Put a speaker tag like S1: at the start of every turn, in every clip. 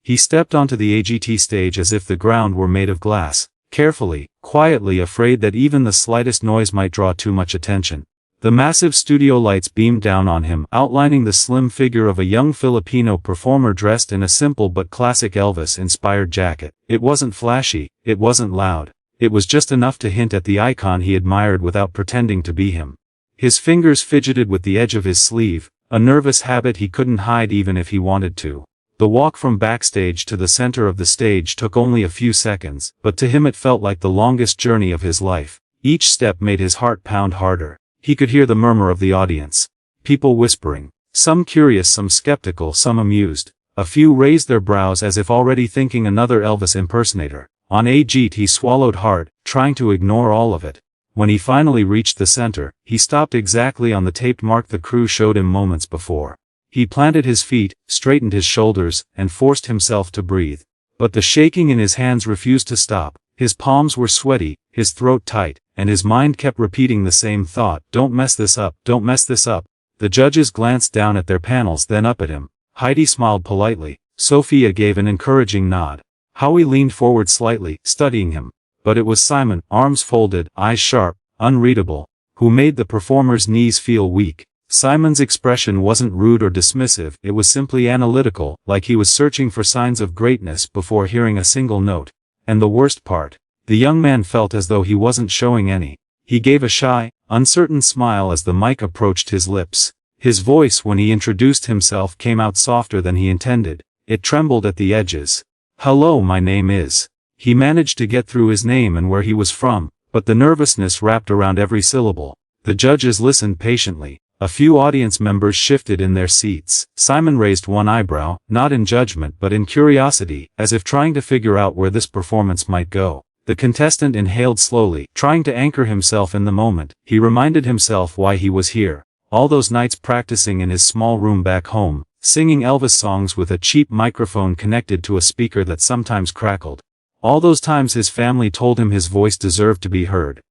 S1: He stepped onto the AGT stage as if the ground were made of glass, carefully, quietly, afraid that even the slightest noise might draw too much attention. The massive studio lights beamed down on him, outlining the slim figure of a young Filipino performer dressed in a simple but classic Elvis-inspired jacket. It wasn't flashy, it wasn't loud. It was just enough to hint at the icon he admired without pretending to be him. His fingers fidgeted with the edge of his sleeve, a nervous habit he couldn't hide even if he wanted to. The walk from backstage to the center of the stage took only a few seconds, but to him it felt like the longest journey of his life. Each step made his heart pound harder. He could hear the murmur of the audience. People whispering. Some curious, some skeptical, some amused. A few raised their brows as if already thinking another Elvis impersonator. On AGT he swallowed hard, trying to ignore all of it. When he finally reached the center, he stopped exactly on the taped mark the crew showed him moments before. He planted his feet, straightened his shoulders, and forced himself to breathe. But the shaking in his hands refused to stop. His palms were sweaty, his throat tight, and his mind kept repeating the same thought, "Don't mess this up, don't mess this up." The judges glanced down at their panels, then up at him. Heidi smiled politely. Sophia gave an encouraging nod. Howie leaned forward slightly, studying him. But it was Simon, arms folded, eyes sharp, unreadable, who made the performer's knees feel weak. Simon's expression wasn't rude or dismissive, it was simply analytical, like he was searching for signs of greatness before hearing a single note. And the worst part, the young man felt as though he wasn't showing any. He gave a shy, uncertain smile as the mic approached his lips. His voice when he introduced himself came out softer than he intended. It trembled at the edges. "Hello, my name is." He managed to get through his name and where he was from, but the nervousness wrapped around every syllable. The judges listened patiently. A few audience members shifted in their seats. Simon raised one eyebrow, not in judgment but in curiosity, as if trying to figure out where this performance might go. The contestant inhaled slowly, trying to anchor himself in the moment. He reminded himself why he was here. All those nights practicing in his small room back home, singing Elvis songs with a cheap microphone connected to a speaker that sometimes crackled. All those times his family told him his voice deserved to be heard.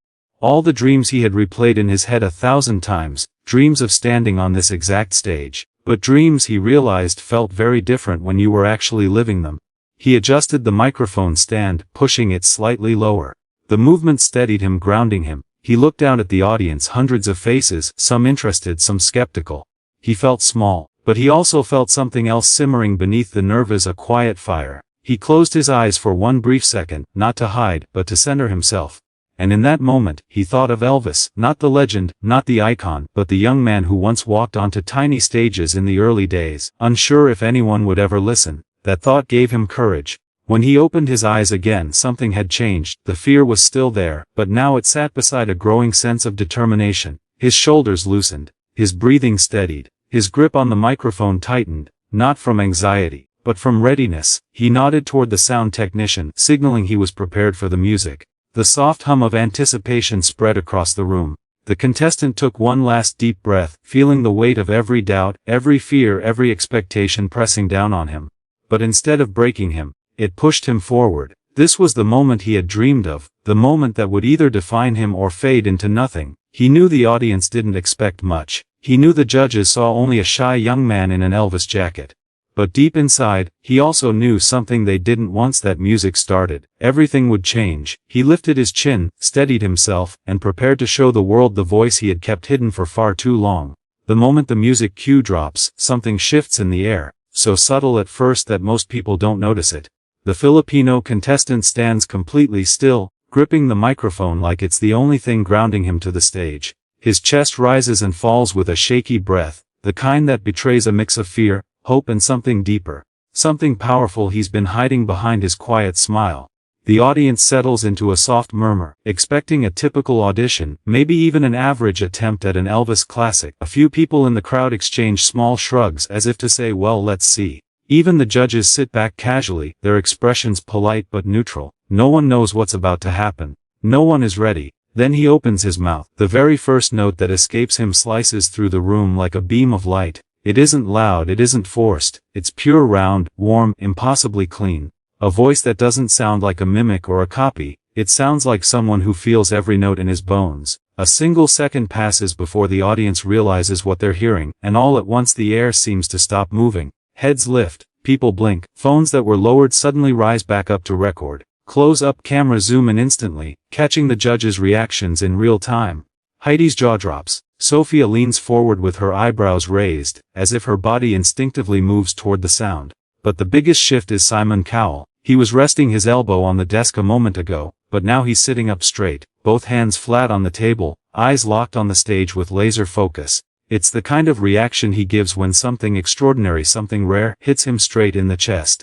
S1: All the dreams he had replayed in his head 1,000 times, dreams of standing on this exact stage. But dreams, he realized, felt very different when you were actually living them. He adjusted the microphone stand, pushing it slightly lower. The movement steadied him, grounding him. He looked out at the audience, hundreds of faces, some interested, some skeptical. He felt small, but he also felt something else simmering beneath the nerves, a quiet fire. He closed his eyes for one brief second, not to hide, but to center himself. And in that moment, he thought of Elvis, not the legend, not the icon, but the young man who once walked onto tiny stages in the early days, unsure if anyone would ever listen. That thought gave him courage. When he opened his eyes again, something had changed. The fear was still there, but now it sat beside a growing sense of determination. His shoulders loosened, his breathing steadied, his grip on the microphone tightened, not from anxiety, but from readiness. He nodded toward the sound technician, signaling he was prepared for the music. The soft hum of anticipation spread across the room. The contestant took one last deep breath, feeling the weight of every doubt, every fear, every expectation pressing down on him. But instead of breaking him, it pushed him forward. This was the moment he had dreamed of, the moment that would either define him or fade into nothing. He knew the audience didn't expect much. He knew the judges saw only a shy young man in an Elvis jacket. But deep inside, he also knew something they didn't. Once that music started, everything would change. He lifted his chin, steadied himself, and prepared to show the world the voice he had kept hidden for far too long. The moment the music cue drops, something shifts in the air, so subtle at first that most people don't notice it. The Filipino contestant stands completely still, gripping the microphone like it's the only thing grounding him to the stage. His chest rises and falls with a shaky breath, the kind that betrays a mix of fear, hope and something deeper, something powerful he's been hiding behind his quiet smile. The audience settles into a soft murmur, expecting a typical audition, maybe even an average attempt at an Elvis classic. A few people in the crowd exchange small shrugs as if to say, well, let's see. Even the judges sit back casually, their expressions polite but neutral. No one knows what's about to happen. No one is ready. Then he opens his mouth. The very first note that escapes him slices through the room like a beam of light. It isn't loud, it isn't forced, it's pure, round, warm, impossibly clean. A voice that doesn't sound like a mimic or a copy, it sounds like someone who feels every note in his bones. A single second passes before the audience realizes what they're hearing, and all at once the air seems to stop moving. Heads lift, People blink, phones that were lowered suddenly rise back up to record. Close-up cameras zoom in instantly, catching the judge's reactions in real time. Heidi's jaw drops. Sophia leans forward with her eyebrows raised, as if her body instinctively moves toward the sound. But the biggest shift is Simon Cowell. He was resting his elbow on the desk a moment ago, but now he's sitting up straight, both hands flat on the table, eyes locked on the stage with laser focus. It's the kind of reaction he gives when something extraordinary, something rare, hits him straight in the chest.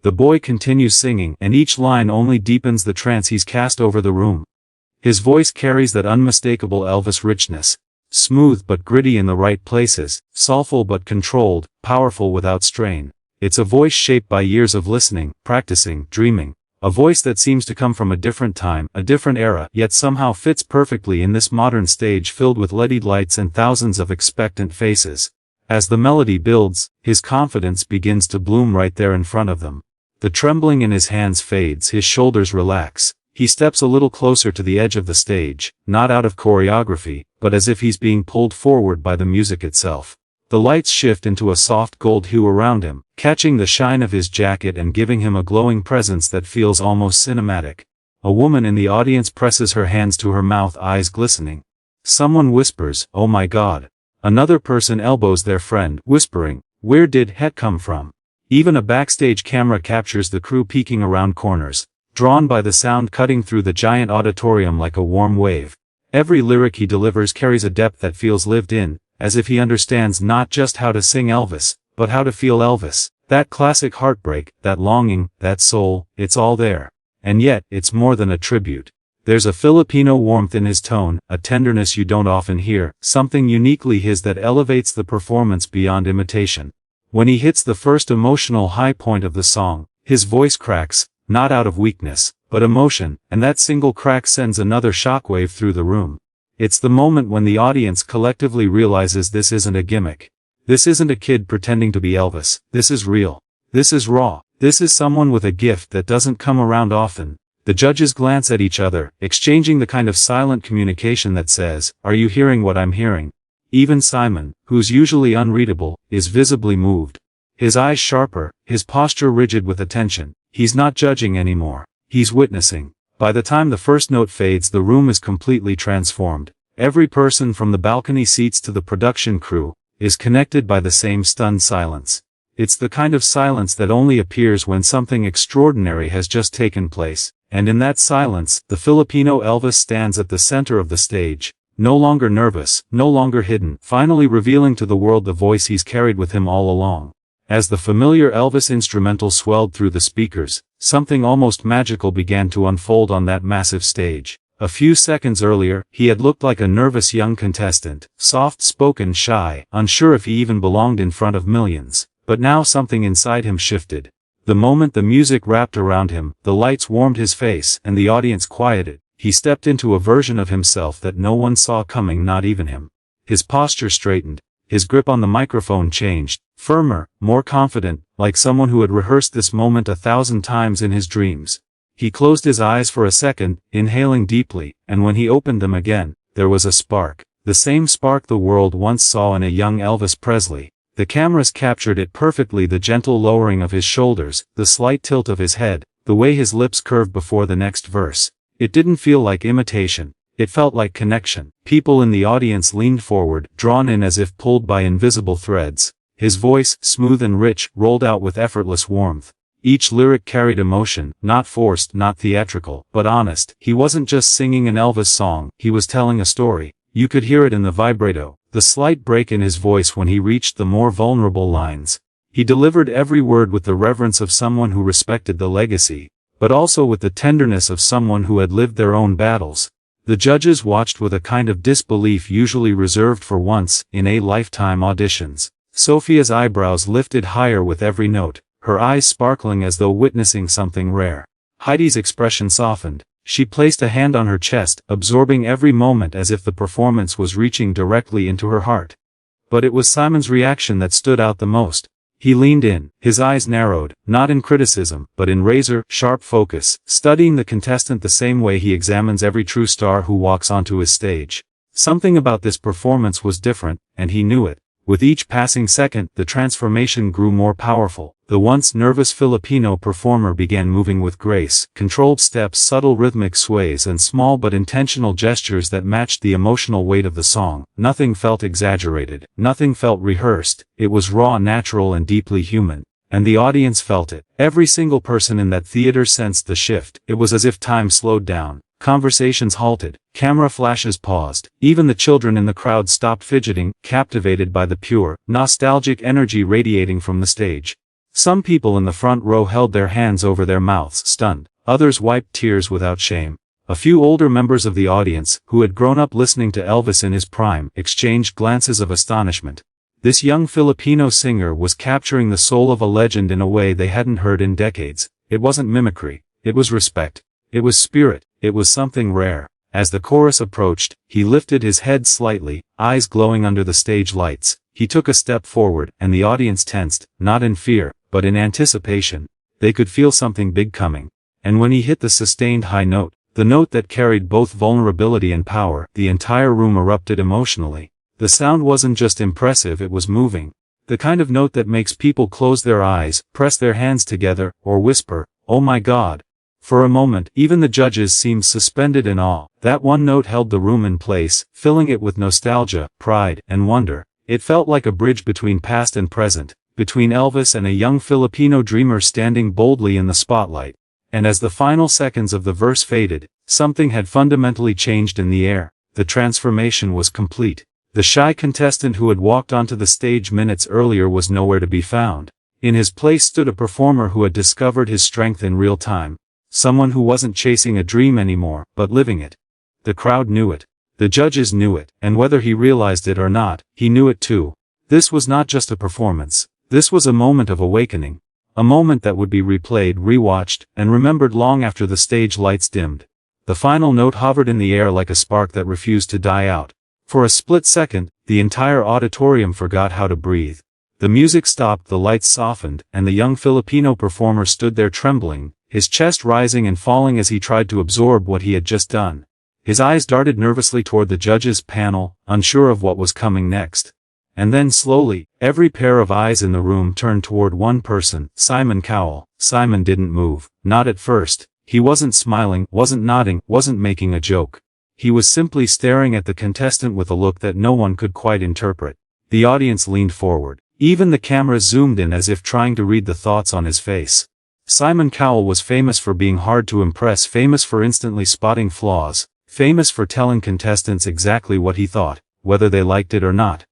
S1: The boy continues singing, and each line only deepens the trance he's cast over the room. His voice carries that unmistakable Elvis richness. Smooth but gritty in the right places, soulful but controlled, powerful without strain. It's a voice shaped by years of listening, practicing, dreaming. A voice that seems to come from a different time, a different era, yet somehow fits perfectly in this modern stage filled with LED lights and thousands of expectant faces. As the melody builds, his confidence begins to bloom right there in front of them. The trembling in his hands fades, his shoulders relax. He steps a little closer to the edge of the stage, not out of choreography, but as if he's being pulled forward by the music itself. The lights shift into a soft gold hue around him, catching the shine of his jacket and giving him a glowing presence that feels almost cinematic. A woman in the audience presses her hands to her mouth, eyes glistening. Someone whispers, "Oh my God." Another person elbows their friend, whispering, "Where did het come from?" Even a backstage camera captures the crew peeking around corners, drawn by the sound cutting through the giant auditorium like a warm wave. Every lyric he delivers carries a depth that feels lived in, as if he understands not just how to sing Elvis, but how to feel Elvis. That classic heartbreak, that longing, that soul, it's all there. And yet, it's more than a tribute. There's a Filipino warmth in his tone, a tenderness you don't often hear, something uniquely his that elevates the performance beyond imitation. When he hits the first emotional high point of the song, his voice cracks, not out of weakness, but emotion, and that single crack sends another shockwave through the room. It's the moment when the audience collectively realizes this isn't a gimmick. This isn't a kid pretending to be Elvis. This is real. This is raw. This is someone with a gift that doesn't come around often. The judges glance at each other, exchanging the kind of silent communication that says, "Are you hearing what I'm hearing?" Even Simon, who's usually unreadable, is visibly moved. His eyes sharper, his posture rigid with attention. He's not judging anymore. He's witnessing. By the time the first note fades, the room is completely transformed. Every person from the balcony seats to the production crew is connected by the same stunned silence. It's the kind of silence that only appears when something extraordinary has just taken place. And in that silence, the Filipino Elvis stands at the center of the stage, no longer nervous, no longer hidden, finally revealing to the world the voice he's carried with him all along. As the familiar Elvis instrumental swelled through the speakers, something almost magical began to unfold on that massive stage. A few seconds earlier, he had looked like a nervous young contestant, soft-spoken, shy, unsure if he even belonged in front of millions. But now something inside him shifted. The moment the music wrapped around him, the lights warmed his face, and the audience quieted, he stepped into a version of himself that no one saw coming, not even him. His posture straightened. His grip on the microphone changed, firmer, more confident, like someone who had rehearsed this moment 1,000 times in his dreams. He closed his eyes for a second, inhaling deeply, and when he opened them again, there was a spark. The same spark the world once saw in a young Elvis Presley. The cameras captured it perfectly, the gentle lowering of his shoulders, the slight tilt of his head, the way his lips curved before the next verse. It didn't feel like imitation. It felt like connection. People in the audience leaned forward, drawn in as if pulled by invisible threads. His voice, smooth and rich, rolled out with effortless warmth. Each lyric carried emotion, not forced, not theatrical, but honest. He wasn't just singing an Elvis song, he was telling a story. You could hear it in the vibrato, the slight break in his voice when he reached the more vulnerable lines. He delivered every word with the reverence of someone who respected the legacy, but also with the tenderness of someone who had lived their own battles. The judges watched with a kind of disbelief usually reserved for once-in-a-lifetime auditions. Sophia's eyebrows lifted higher with every note, her eyes sparkling as though witnessing something rare. Heidi's expression softened. She placed a hand on her chest, absorbing every moment as if the performance was reaching directly into her heart. But it was Simon's reaction that stood out the most. He leaned in, his eyes narrowed, not in criticism, but in razor-sharp focus, studying the contestant the same way he examines every true star who walks onto his stage. Something about this performance was different, and he knew it. With each passing second, the transformation grew more powerful. The once nervous Filipino performer began moving with grace, controlled steps, subtle rhythmic sways, and small but intentional gestures that matched the emotional weight of the song. Nothing felt exaggerated, nothing felt rehearsed. It was raw, natural, and deeply human. And the audience felt it. Every single person in that theater sensed the shift. It was as if time slowed down. Conversations halted, camera flashes paused, even the children in the crowd stopped fidgeting, captivated by the pure, nostalgic energy radiating from the stage. Some people in the front row held their hands over their mouths, stunned. Others wiped tears without shame. A few older members of the audience, who had grown up listening to Elvis in his prime, exchanged glances of astonishment. This young Filipino singer was capturing the soul of a legend in a way they hadn't heard in decades. It wasn't mimicry. It was respect. It was spirit. It was something rare. As the chorus approached, he lifted his head slightly, eyes glowing under the stage lights. He took a step forward, and the audience tensed, not in fear, but in anticipation. They could feel something big coming. And when he hit the sustained high note, the note that carried both vulnerability and power, the entire room erupted emotionally. The sound wasn't just impressive, it was moving. The kind of note that makes people close their eyes, press their hands together, or whisper, "Oh my God." For a moment, even the judges seemed suspended in awe. That one note held the room in place, filling it with nostalgia, pride, and wonder. It felt like a bridge between past and present, between Elvis and a young Filipino dreamer standing boldly in the spotlight. And as the final seconds of the verse faded, something had fundamentally changed in the air. The transformation was complete. The shy contestant who had walked onto the stage minutes earlier was nowhere to be found. In his place stood a performer who had discovered his strength in real time. Someone who wasn't chasing a dream anymore, but living it. The crowd knew it. The judges knew it, and whether he realized it or not, he knew it too. This was not just a performance. This was a moment of awakening. A moment that would be replayed, rewatched, and remembered long after the stage lights dimmed. The final note hovered in the air like a spark that refused to die out. For a split second, the entire auditorium forgot how to breathe. The music stopped, the lights softened, and the young Filipino performer stood there trembling, his chest rising and falling as he tried to absorb what he had just done. His eyes darted nervously toward the judges' panel, unsure of what was coming next. And then slowly, every pair of eyes in the room turned toward one person, Simon Cowell. Simon didn't move, not at first. He wasn't smiling, wasn't nodding, wasn't making a joke. He was simply staring at the contestant with a look that no one could quite interpret. The audience leaned forward. Even the camera zoomed in as if trying to read the thoughts on his face. Simon Cowell was famous for being hard to impress, famous for instantly spotting flaws, famous for telling contestants exactly what he thought, whether they liked it or not.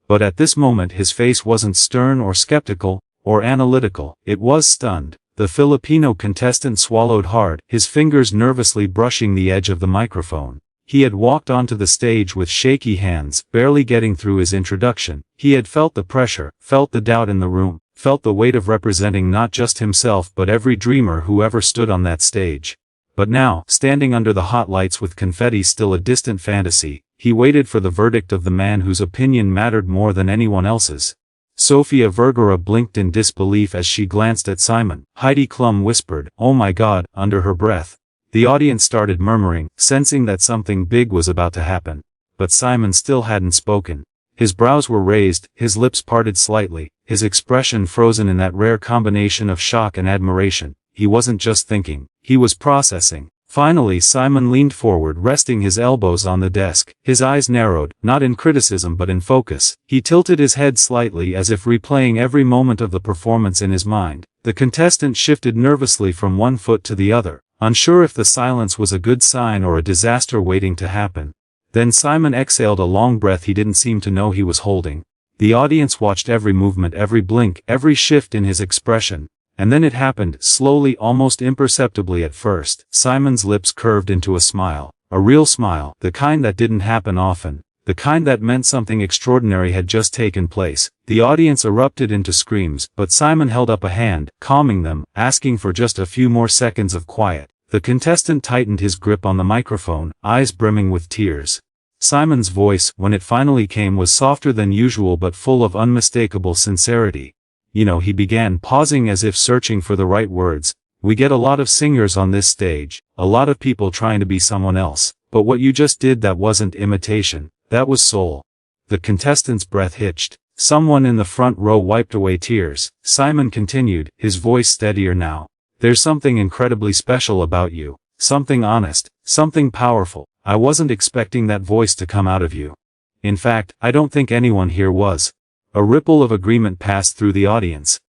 S1: But at this moment his face wasn't stern or skeptical, or analytical, it was stunned. The Filipino contestant swallowed hard, his fingers nervously brushing the edge of the microphone. He had walked onto the stage with shaky hands, barely getting through his introduction. He had felt the pressure, felt the doubt in the room, felt the weight of representing not just himself but every dreamer who ever stood on that stage. But now, standing under the hot lights with confetti still a distant fantasy, he waited for the verdict of the man whose opinion mattered more than anyone else's. Sofia Vergara blinked in disbelief as she glanced at Simon. Heidi Klum whispered, "Oh my God," under her breath. The audience started murmuring, sensing that something big was about to happen. But Simon still hadn't spoken. His brows were raised, his lips parted slightly, his expression frozen in that rare combination of shock and admiration. He wasn't just thinking, he was processing. Finally Simon leaned forward, resting his elbows on the desk. His eyes narrowed, not in criticism but in focus. He tilted his head slightly as if replaying every moment of the performance in his mind. The contestant shifted nervously from one foot to the other, unsure if the silence was a good sign or a disaster waiting to happen. Then Simon exhaled a long breath he didn't seem to know he was holding. The audience watched every movement, every blink, every shift in his expression. And then it happened, slowly, almost imperceptibly at first. Simon's lips curved into a smile. A real smile, the kind that didn't happen often. The kind that meant something extraordinary had just taken place. The audience erupted into screams, but Simon held up a hand, calming them, asking for just a few more seconds of quiet. The contestant tightened his grip on the microphone, eyes brimming with tears. Simon's voice, when it finally came, was softer than usual but full of unmistakable sincerity. He began, pausing as if searching for the right words. "We get a lot of singers on this stage, a lot of people trying to be someone else, but what you just did, that wasn't imitation, that was soul." The contestant's breath hitched. Someone in the front row wiped away tears. Simon continued, his voice steadier now. There's something incredibly special about you. Something honest, something powerful. I wasn't expecting that voice to come out of you. In fact, I don't think anyone here was. A ripple of agreement passed through the audience.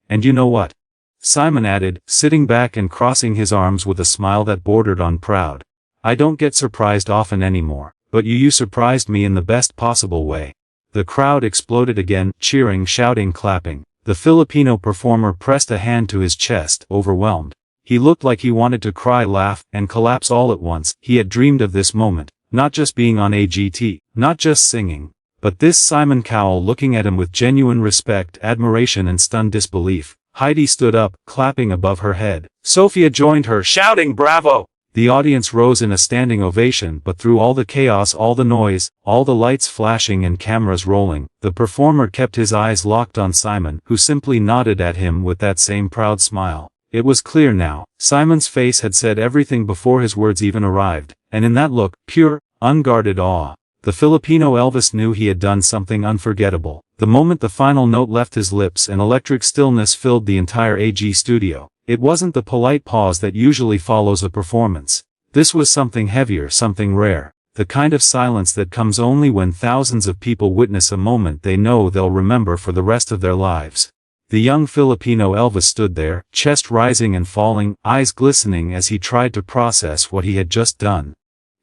S1: And you know what? Simon added, sitting back and crossing his arms with a smile that bordered on proud. I don't get surprised often anymore, but you surprised me in the best possible way. The crowd exploded again, cheering, shouting, clapping. The Filipino performer pressed a hand to his chest, overwhelmed. He looked like he wanted to cry, laugh, and collapse all at once. He had dreamed of this moment, not just being on AGT, not just singing, but this Simon Cowell looking at him with genuine respect, admiration and stunned disbelief. Heidi stood up, clapping above her head. Sophia joined her, shouting bravo! The audience rose in a standing ovation, but through all the chaos, all the noise, all the lights flashing and cameras rolling, the performer kept his eyes locked on Simon, who simply nodded at him with that same proud smile. It was clear now, Simon's face had said everything before his words even arrived, and in that look, pure, unguarded awe, the Filipino Elvis knew he had done something unforgettable. The moment the final note left his lips, an electric stillness filled the entire AG studio. It wasn't the polite pause that usually follows a performance. This was something heavier, something rare, the kind of silence that comes only when thousands of people witness a moment they know they'll remember for the rest of their lives. The young Filipino Elvis stood there, chest rising and falling, eyes glistening as he tried to process what he had just done.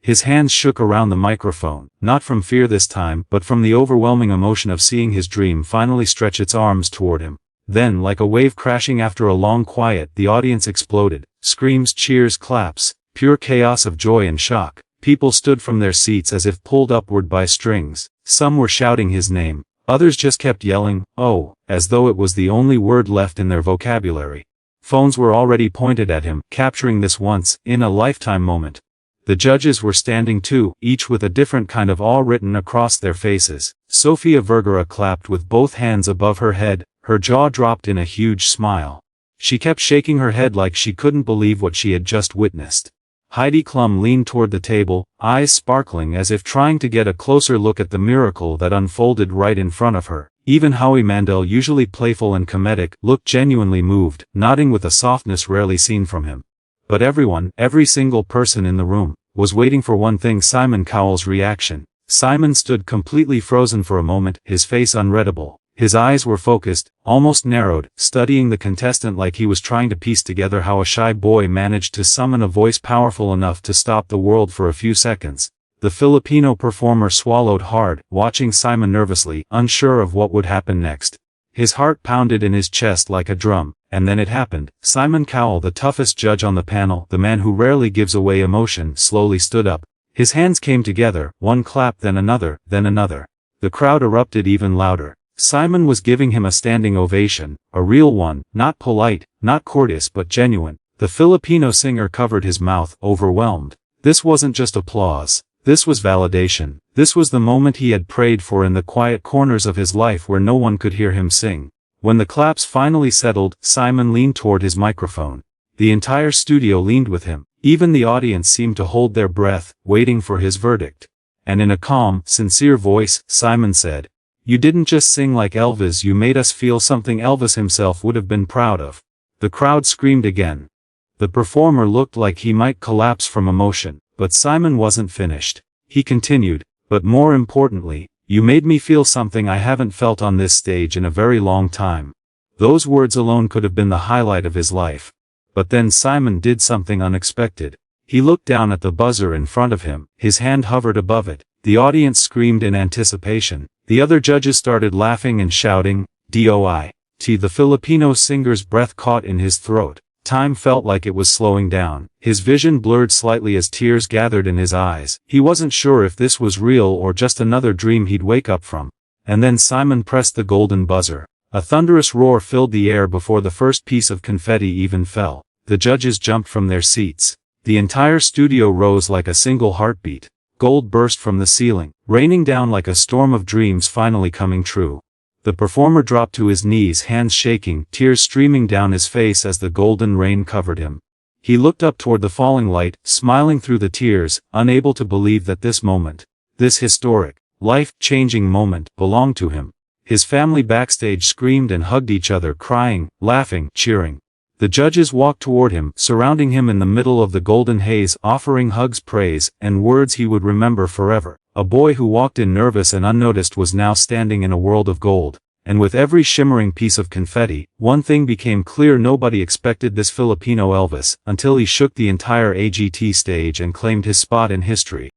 S1: His hands shook around the microphone, not from fear this time, but from the overwhelming emotion of seeing his dream finally stretch its arms toward him. Then, like a wave crashing after a long quiet, the audience exploded. Screams, cheers, claps, pure chaos of joy and shock. People stood from their seats as if pulled upward by strings. Some were shouting his name. Others just kept yelling, "Oh," as though it was the only word left in their vocabulary. Phones were already pointed at him, capturing this once-in-a-lifetime moment. The judges were standing too, each with a different kind of awe written across their faces. Sofia Vergara clapped with both hands above her head, her jaw dropped in a huge smile. She kept shaking her head like she couldn't believe what she had just witnessed. Heidi Klum leaned toward the table, eyes sparkling as if trying to get a closer look at the miracle that unfolded right in front of her. Even Howie Mandel, usually playful and comedic, looked genuinely moved, nodding with a softness rarely seen from him. But everyone, every single person in the room, was waiting for one thing: Simon Cowell's reaction. Simon stood completely frozen for a moment, his face unreadable. His eyes were focused, almost narrowed, studying the contestant like he was trying to piece together how a shy boy managed to summon a voice powerful enough to stop the world for a few seconds. The Filipino performer swallowed hard, watching Simon nervously, unsure of what would happen next. His heart pounded in his chest like a drum, and then it happened. Simon Cowell, the toughest judge on the panel, the man who rarely gives away emotion, slowly stood up. His hands came together, one clap then another, then another. The crowd erupted even louder. Simon was giving him a standing ovation, a real one, not polite, not courteous but genuine. The Filipino singer covered his mouth, overwhelmed. This wasn't just applause. This was validation. This was the moment he had prayed for in the quiet corners of his life where no one could hear him sing. When the claps finally settled, Simon leaned toward his microphone. The entire studio leaned with him. Even the audience seemed to hold their breath, waiting for his verdict. And in a calm, sincere voice, Simon said, "You didn't just sing like Elvis, you made us feel something Elvis himself would have been proud of." The crowd screamed again. The performer looked like he might collapse from emotion, but Simon wasn't finished. He continued, "But more importantly, you made me feel something I haven't felt on this stage in a very long time." Those words alone could have been the highlight of his life. But then Simon did something unexpected. He looked down at the buzzer in front of him, his hand hovered above it. The audience screamed in anticipation. The other judges started laughing and shouting, "DOI." The Filipino singer's breath caught in his throat. Time felt like it was slowing down. His vision blurred slightly as tears gathered in his eyes. He wasn't sure if this was real or just another dream he'd wake up from. And then Simon pressed the golden buzzer. A thunderous roar filled the air before the first piece of confetti even fell. The judges jumped from their seats. The entire studio rose like a single heartbeat. Gold burst from the ceiling, raining down like a storm of dreams finally coming true. The performer dropped to his knees, hands shaking, tears streaming down his face as the golden rain covered him. He looked up toward the falling light, smiling through the tears, unable to believe that this moment, this historic, life-changing moment, belonged to him. His family backstage screamed and hugged each other, crying, laughing, cheering. The judges walked toward him, surrounding him in the middle of the golden haze, offering hugs, praise, and words he would remember forever. A boy who walked in nervous and unnoticed was now standing in a world of gold. And with every shimmering piece of confetti, one thing became clear: nobody expected this Filipino Elvis, until he shook the entire AGT stage and claimed his spot in history.